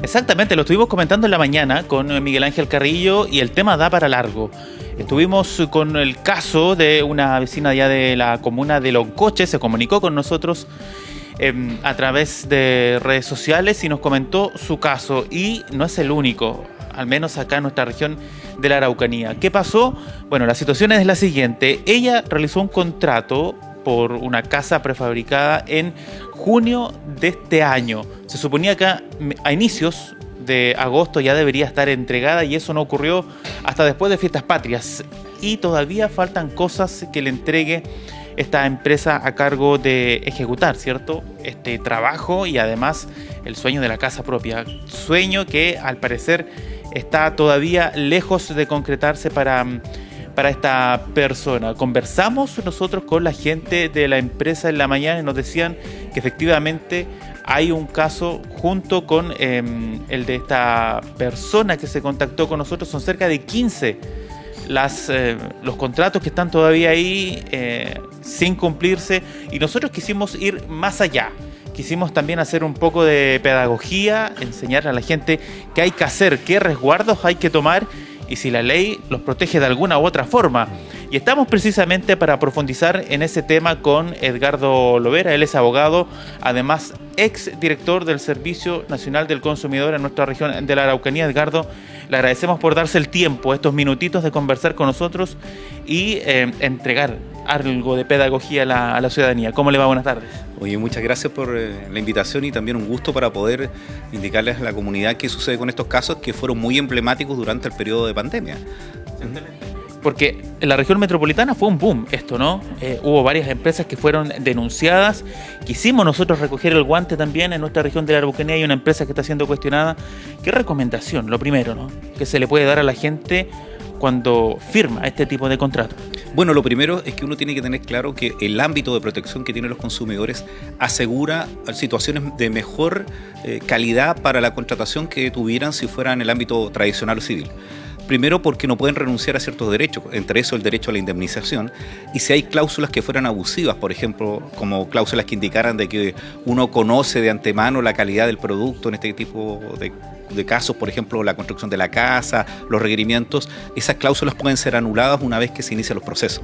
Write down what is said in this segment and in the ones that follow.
Exactamente, lo estuvimos comentando en la mañana con Miguel Ángel Carrillo y el tema da para largo. Estuvimos con el caso de una vecina allá de la comuna de Loncoche, se comunicó con nosotros a través de redes sociales y nos comentó su caso. Y no es el único, al menos acá en nuestra región de la Araucanía. ¿Qué pasó? Bueno, la situación es la siguiente. Ella realizó un contrato por una casa prefabricada en junio de este año. Se suponía que a inicios de agosto ya debería estar entregada y eso no ocurrió hasta después de Fiestas Patrias. Y todavía faltan cosas que le entregue esta empresa a cargo de ejecutar, ¿cierto? Este trabajo y además el sueño de la casa propia. Sueño que al parecer está todavía lejos de concretarse para esta persona. Conversamos nosotros con la gente de la empresa en la mañana y nos decían que efectivamente hay un caso junto con el de esta persona que se contactó con nosotros. Son cerca de 15 los contratos que están todavía ahí sin cumplirse y nosotros quisimos ir más allá. Quisimos también hacer un poco de pedagogía, enseñar a la gente qué hay que hacer, qué resguardos hay que tomar y si la ley los protege de alguna u otra forma. Y estamos precisamente para profundizar en ese tema con Edgardo Lovera. Él es abogado, además ex director del Servicio Nacional del Consumidor en nuestra región de la Araucanía. Edgardo, le agradecemos por darse el tiempo, estos minutitos de conversar con nosotros y entregar algo de pedagogía a la ciudadanía. ¿Cómo le va? Buenas tardes. Oye, muchas gracias por la invitación y también un gusto para poder indicarles a la comunidad qué sucede con estos casos que fueron muy emblemáticos durante el periodo de pandemia. Porque en la región metropolitana fue un boom esto, ¿no? Hubo varias empresas que fueron denunciadas. Quisimos nosotros recoger el guante también. En nuestra región de la Araucanía hay una empresa que está siendo cuestionada. ¿Qué recomendación? Lo primero, ¿no?, que se le puede dar a la gente cuando firma este tipo de contrato. Bueno, lo primero es que uno tiene que tener claro que el ámbito de protección que tienen los consumidores asegura situaciones de mejor calidad para la contratación que tuvieran si fuera en el ámbito tradicional o civil. Primero porque no pueden renunciar a ciertos derechos, entre eso el derecho a la indemnización, y si hay cláusulas que fueran abusivas, por ejemplo, como cláusulas que indicaran de que uno conoce de antemano la calidad del producto en este tipo de casos, por ejemplo, la construcción de la casa, los requerimientos, esas cláusulas pueden ser anuladas una vez que se inician los procesos.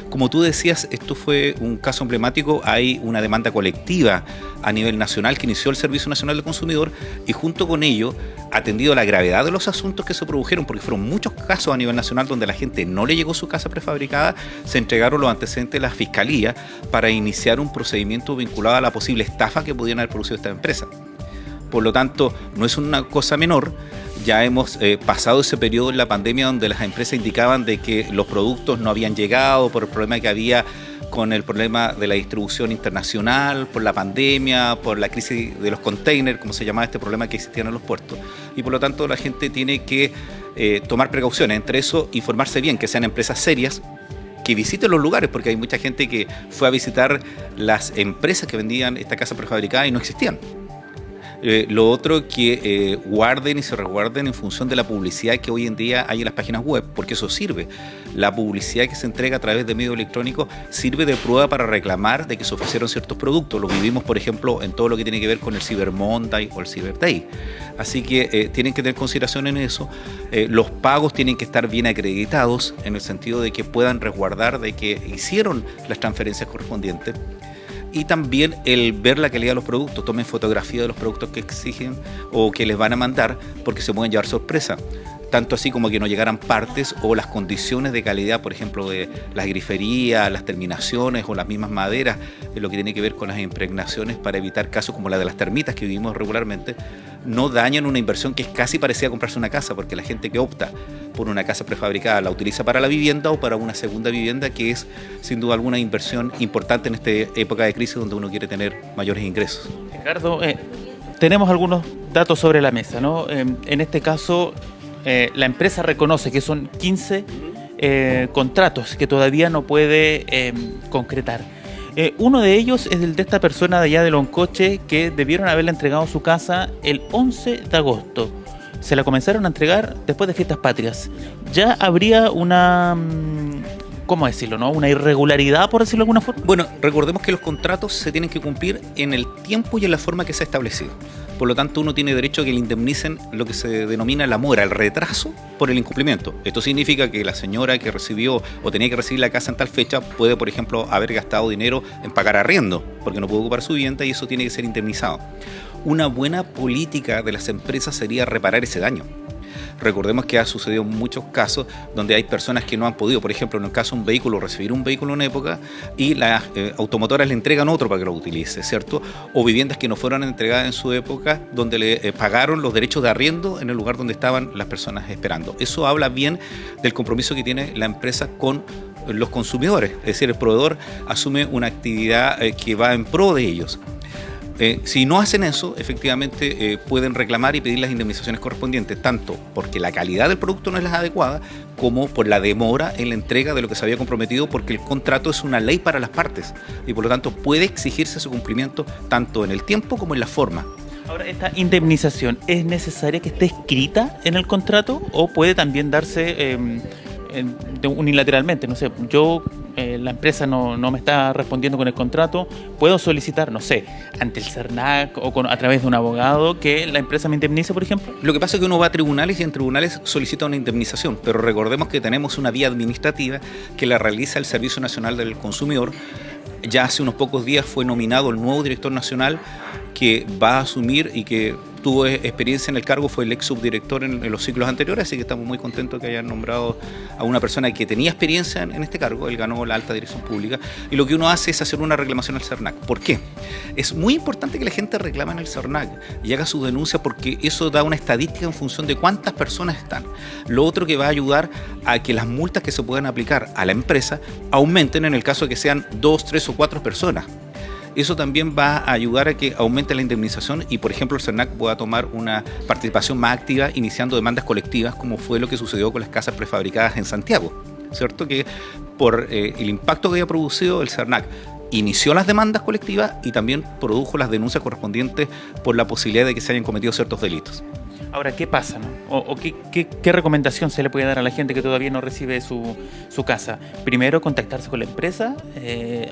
Como tú decías, esto fue un caso emblemático, hay una demanda colectiva a nivel nacional que inició el Servicio Nacional del Consumidor y junto con ello, atendido a la gravedad de los asuntos que se produjeron, porque fueron muchos casos a nivel nacional donde la gente no le llegó su casa prefabricada, se entregaron los antecedentes de la Fiscalía para iniciar un procedimiento vinculado a la posible estafa que pudieran haber producido esta empresa. Por lo tanto, no es una cosa menor. Ya hemos pasado ese periodo en la pandemia donde las empresas indicaban de que los productos no habían llegado por el problema que había con el problema de la distribución internacional, por la pandemia, por la crisis de los containers, como se llamaba este problema que existía en los puertos. Y por lo tanto la gente tiene que tomar precauciones, entre eso informarse bien, que sean empresas serias, que visiten los lugares, porque hay mucha gente que fue a visitar las empresas que vendían esta casa prefabricada y no existían. Lo otro, que guarden y se resguarden en función de la publicidad que hoy en día hay en las páginas web, porque eso sirve. La publicidad que se entrega a través de medios electrónicos sirve de prueba para reclamar de que se ofrecieron ciertos productos. Lo vivimos, por ejemplo, en todo lo que tiene que ver con el Cyber Monday o el Cyber Day. Así que tienen que tener consideración en eso. Los pagos tienen que estar bien acreditados en el sentido de que puedan resguardar de que hicieron las transferencias correspondientes. Y también el ver la calidad de los productos, tomen fotografía de los productos que exigen o que les van a mandar porque se pueden llevar sorpresa. Tanto así como que no llegaran partes o las condiciones de calidad, por ejemplo, de las griferías, las terminaciones o las mismas maderas, en lo que tiene que ver con las impregnaciones para evitar casos como la de las termitas que vivimos regularmente, no dañan una inversión que es casi parecida a comprarse una casa, porque la gente que opta por una casa prefabricada la utiliza para la vivienda o para una segunda vivienda, que es sin duda alguna inversión importante en esta época de crisis donde uno quiere tener mayores ingresos. Ricardo, tenemos algunos datos sobre la mesa, ¿no? En este caso, la empresa reconoce que son 15 contratos que todavía no puede concretar. Uno de ellos es el de esta persona de allá de Loncoche que debieron haberle entregado su casa el 11 de agosto. Se la comenzaron a entregar después de Fiestas Patrias. Ya habría una, ¿cómo decirlo, no?, una irregularidad, por decirlo de alguna forma. Bueno, recordemos que los contratos se tienen que cumplir en el tiempo y en la forma que se ha establecido. Por lo tanto, uno tiene derecho a que le indemnicen lo que se denomina la mora, el retraso por el incumplimiento. Esto significa que la señora que recibió o tenía que recibir la casa en tal fecha puede, por ejemplo, haber gastado dinero en pagar arriendo porque no pudo ocupar su vivienda y eso tiene que ser indemnizado. Una buena política de las empresas sería reparar ese daño. Recordemos que ha sucedido muchos casos donde hay personas que no han podido, por ejemplo, en el caso de un vehículo, recibir un vehículo en época y las automotoras le entregan otro para que lo utilice, ¿cierto? O viviendas que no fueron entregadas en su época donde le pagaron los derechos de arriendo en el lugar donde estaban las personas esperando. Eso habla bien del compromiso que tiene la empresa con los consumidores, es decir, el proveedor asume una actividad que va en pro de ellos. Si no hacen eso, efectivamente pueden reclamar y pedir las indemnizaciones correspondientes, tanto porque la calidad del producto no es la adecuada, como por la demora en la entrega de lo que se había comprometido, porque el contrato es una ley para las partes y por lo tanto puede exigirse su cumplimiento tanto en el tiempo como en la forma. Ahora, ¿esta indemnización es necesaria que esté escrita en el contrato o puede también darse unilateralmente? No sé, yo, la empresa no me está respondiendo con el contrato, puedo solicitar, no sé, ante el CERNAC o a través de un abogado que la empresa me indemnice, por ejemplo. Lo que pasa es que uno va a tribunales y en tribunales solicita una indemnización, pero recordemos que tenemos una vía administrativa que la realiza el Servicio Nacional del Consumidor. Ya hace unos pocos días fue nominado el nuevo director nacional que va a asumir y que tuvo experiencia en el cargo, fue el ex subdirector en los ciclos anteriores, así que estamos muy contentos que hayan nombrado a una persona que tenía experiencia en este cargo. Él ganó la alta dirección pública y lo que uno hace es hacer una reclamación al CERNAC. ¿Por qué? Es muy importante que la gente reclame en el CERNAC y haga su denuncia porque eso da una estadística en función de cuántas personas están. Lo otro que va a ayudar a que las multas que se puedan aplicar a la empresa aumenten en el caso de que sean 2, 3 o 4 personas. Eso también va a ayudar a que aumente la indemnización y, por ejemplo, el CERNAC pueda tomar una participación más activa iniciando demandas colectivas, como fue lo que sucedió con las casas prefabricadas en Santiago, ¿cierto? Que por el impacto que había producido el CERNAC inició las demandas colectivas y también produjo las denuncias correspondientes por la posibilidad de que se hayan cometido ciertos delitos. Ahora, ¿qué pasa, no? ¿O qué recomendación se le puede dar a la gente que todavía no recibe su casa? Primero, contactarse con la empresa,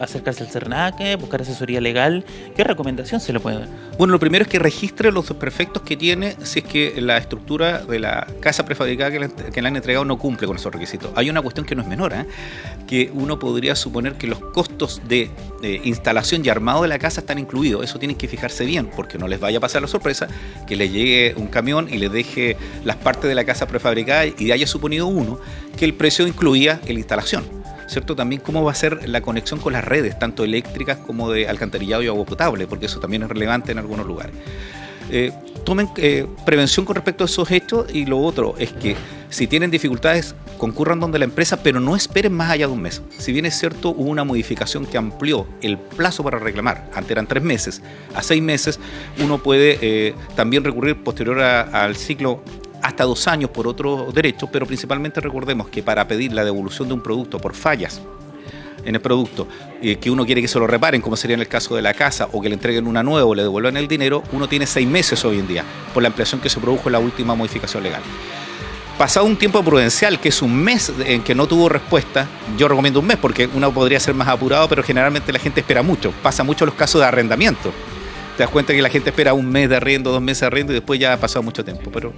acercarse al CERNAC, buscar asesoría legal. ¿Qué recomendación se le puede dar? Bueno, lo primero es que registre los desperfectos que tiene si es que la estructura de la casa prefabricada que le han entregado no cumple con esos requisitos. Hay una cuestión que no es menor, que uno podría suponer que los costos de instalación y armado de la casa están incluidos. Eso tienen que fijarse bien, porque no les vaya a pasar la sorpresa que le llegue un camión y le deje las partes de la casa prefabricada y haya suponido uno que el precio incluía la instalación, ¿cierto? También cómo va a ser la conexión con las redes, tanto eléctricas como de alcantarillado y agua potable, porque eso también es relevante en algunos lugares. Tomen prevención con respecto a esos hechos y lo otro es que si tienen dificultades concurran donde la empresa, pero no esperen más allá de un mes. Si bien es cierto, hubo una modificación que amplió el plazo para reclamar, antes eran 3 meses, a 6 meses, uno puede también recurrir posterior al ciclo hasta 2 años por otro derecho, pero principalmente recordemos que para pedir la devolución de un producto por fallas en el producto, que uno quiere que se lo reparen, como sería en el caso de la casa, o que le entreguen una nueva o le devuelvan el dinero, uno tiene 6 meses hoy en día, por la ampliación que se produjo en la última modificación legal. Pasado un tiempo prudencial, que es un mes en que no tuvo respuesta, yo recomiendo un mes porque uno podría ser más apurado, pero generalmente la gente espera mucho. Pasa mucho en los casos de arrendamiento. Te das cuenta que la gente espera un mes de arriendo, 2 meses de arriendo y después ya ha pasado mucho tiempo. Pero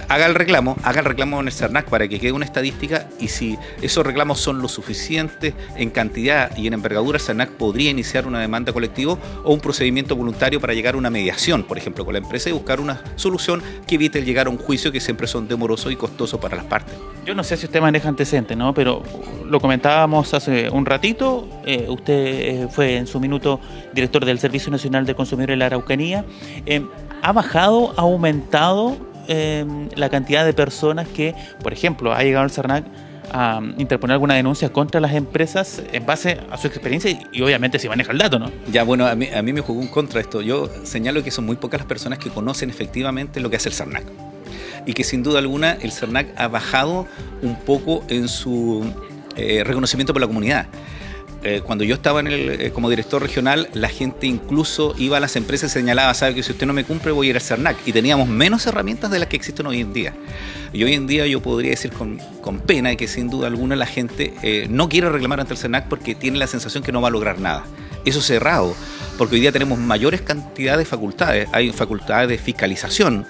haga el reclamo en el CERNAC para que quede una estadística y si esos reclamos son lo suficientes en cantidad y en envergadura, el CERNAC podría iniciar una demanda colectiva o un procedimiento voluntario para llegar a una mediación, por ejemplo, con la empresa y buscar una solución que evite el llegar a un juicio que siempre son demorosos y costosos para las partes. Yo no sé si usted maneja antecedentes, ¿no? Pero lo comentábamos hace un ratito, usted fue en su minuto director del Servicio Nacional del Consumidor en la Araucanía. ¿Ha bajado, ha aumentado la cantidad de personas que, por ejemplo, ha llegado al CERNAC a interponer alguna denuncia contra las empresas en base a su experiencia y obviamente si maneja el dato, ¿no? Ya, bueno, a mí me jugó un contra esto. Yo señalo que son muy pocas las personas que conocen efectivamente lo que hace el CERNAC y que sin duda alguna el CERNAC ha bajado un poco en su reconocimiento por la comunidad. Cuando yo estaba como director regional, la gente incluso iba a las empresas y señalaba, sabe que si usted no me cumple voy a ir al CERNAC, y teníamos menos herramientas de las que existen hoy en día. Y hoy en día yo podría decir con pena que sin duda alguna la gente no quiere reclamar ante el CERNAC porque tiene la sensación que no va a lograr nada. Eso es errado, porque hoy día tenemos mayores cantidades de facultades, hay facultades de fiscalización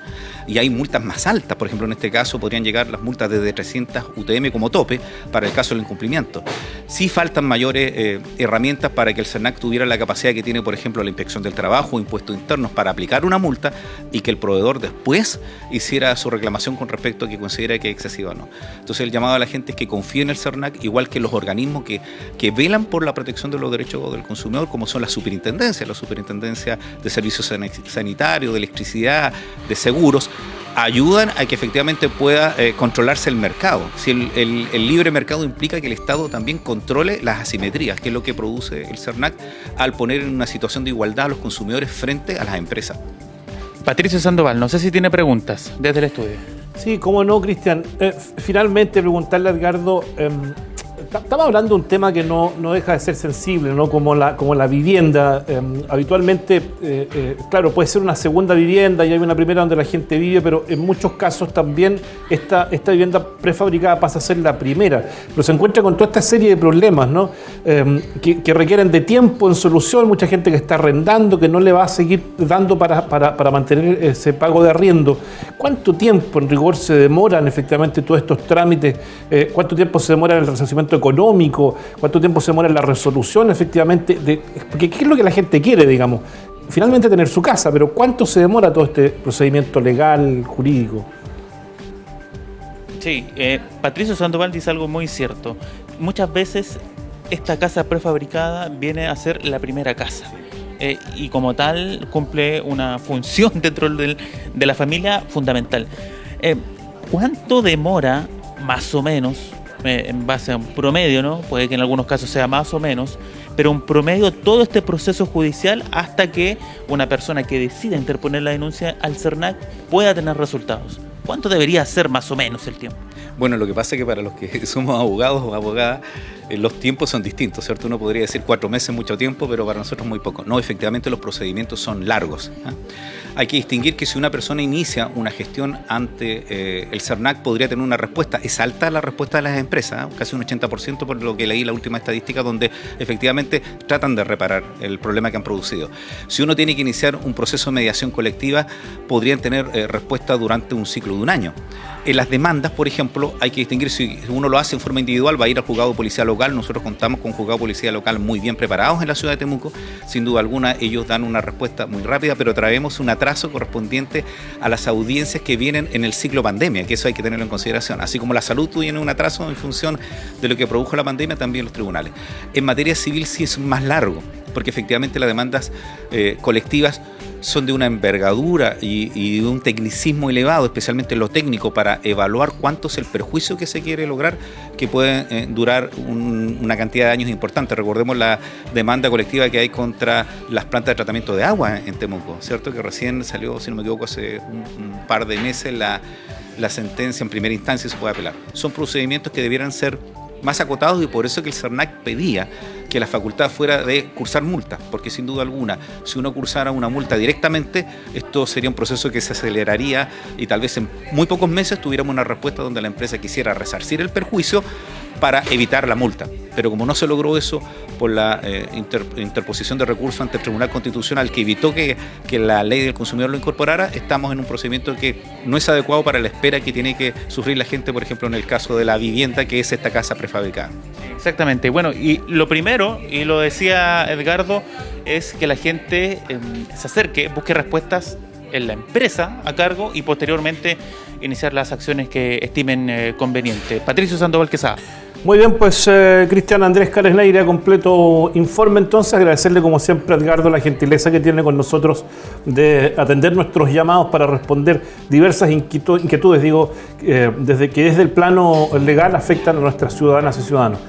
y hay multas más altas. Por ejemplo, en este caso podrían llegar las multas desde 300 UTM como tope para el caso del incumplimiento. Sí faltan mayores herramientas para que el CERNAC tuviera la capacidad que tiene, por ejemplo, la Inspección del Trabajo o Impuestos Internos para aplicar una multa y que el proveedor después hiciera su reclamación con respecto a que considera que es excesiva o no. Entonces el llamado a la gente es que confíe en el CERNAC, igual que los organismos que velan por la protección de los derechos del consumidor, como son las superintendencias de servicios sanitarios, de electricidad, de seguros, ayudan a que efectivamente pueda controlarse el mercado. Si el libre mercado implica que el Estado también controle las asimetrías, que es lo que produce el CERNAC al poner en una situación de igualdad a los consumidores frente a las empresas. Patricio Sandoval, no sé si tiene preguntas desde el estudio. Sí, cómo no, Cristian. Finalmente, preguntarle a Edgardo, estamos hablando de un tema que no deja de ser sensible, ¿no? Como la vivienda. Habitualmente, claro, puede ser una segunda vivienda y hay una primera donde la gente vive, pero en muchos casos también esta vivienda prefabricada pasa a ser la primera. Pero se encuentra con toda esta serie de problemas, ¿no? Que requieren de tiempo en solución, mucha gente que está arrendando, que no le va a seguir dando para mantener ese pago de arriendo. ¿Cuánto tiempo en rigor se demoran efectivamente todos estos trámites? ¿Cuánto tiempo se demora el resarcimiento económico? ¿Cuánto tiempo se demora en la resolución efectivamente? Porque ¿qué es lo que la gente quiere, digamos? Finalmente tener su casa, pero ¿cuánto se demora todo este procedimiento legal, jurídico? Sí, Patricio Sandoval dice algo muy cierto. Muchas veces esta casa prefabricada viene a ser la primera casa. Y como tal cumple una función dentro de la familia fundamental. ¿Cuánto demora, más o menos, en base a un promedio, ¿no? Puede que en algunos casos sea más o menos, pero un promedio todo este proceso judicial hasta que una persona que decida interponer la denuncia al CERNAC pueda tener resultados? ¿Cuánto debería ser más o menos el tiempo? Bueno, lo que pasa es que para los que somos abogados o abogadas, los tiempos son distintos, ¿cierto? Uno podría decir 4 meses, mucho tiempo, pero para nosotros muy poco. No, efectivamente los procedimientos son largos. Hay que distinguir que si una persona inicia una gestión ante el CERNAC podría tener una respuesta. Es alta la respuesta de las empresas, casi un 80% por lo que leí la última estadística, donde efectivamente tratan de reparar el problema que han producido. Si uno tiene que iniciar un proceso de mediación colectiva, podrían tener respuesta durante un ciclo de un año. En las demandas, por ejemplo, hay que distinguir si uno lo hace en forma individual, va a ir al juzgado de policía local. Nosotros contamos con juzgado de policía local muy bien preparados en la ciudad de Temuco. Sin duda alguna, ellos dan una respuesta muy rápida, pero traemos un atraso correspondiente a las audiencias que vienen en el ciclo pandemia, que eso hay que tenerlo en consideración. Así como la salud tiene un atraso en función de lo que produjo la pandemia, también los tribunales. En materia civil sí es más largo, porque efectivamente las demandas colectivas son de una envergadura y de un tecnicismo elevado, especialmente en lo técnico, para evaluar cuánto es el perjuicio que se quiere lograr, que puede durar una cantidad de años importante. Recordemos la demanda colectiva que hay contra las plantas de tratamiento de agua en Temuco, ¿cierto? Que recién salió, si no me equivoco, hace un par de meses la sentencia en primera instancia y se puede apelar. Son procedimientos que debieran ser más acotados y por eso que el CERNAC pedía que la facultad fuera de cursar multas, porque sin duda alguna, si uno cursara una multa directamente, esto sería un proceso que se aceleraría y tal vez en muy pocos meses tuviéramos una respuesta donde la empresa quisiera resarcir el perjuicio para evitar la multa. Pero como no se logró eso por la interposición de recursos ante el Tribunal Constitucional que evitó que la ley del consumidor lo incorporara, estamos en un procedimiento que no es adecuado para la espera que tiene que sufrir la gente, por ejemplo, en el caso de la vivienda, que es esta casa prefabricada. Exactamente. Bueno, y lo primero, y lo decía Edgardo, es que la gente se acerque, busque respuestas en la empresa a cargo y posteriormente iniciar las acciones que estimen conveniente. Patricio Sandoval Quesada. Muy bien, pues Cristian Andrés Caresneira, completo informe entonces. Agradecerle como siempre a Edgardo la gentileza que tiene con nosotros de atender nuestros llamados para responder diversas inquietudes, desde el plano legal afectan a nuestras ciudadanas y ciudadanos.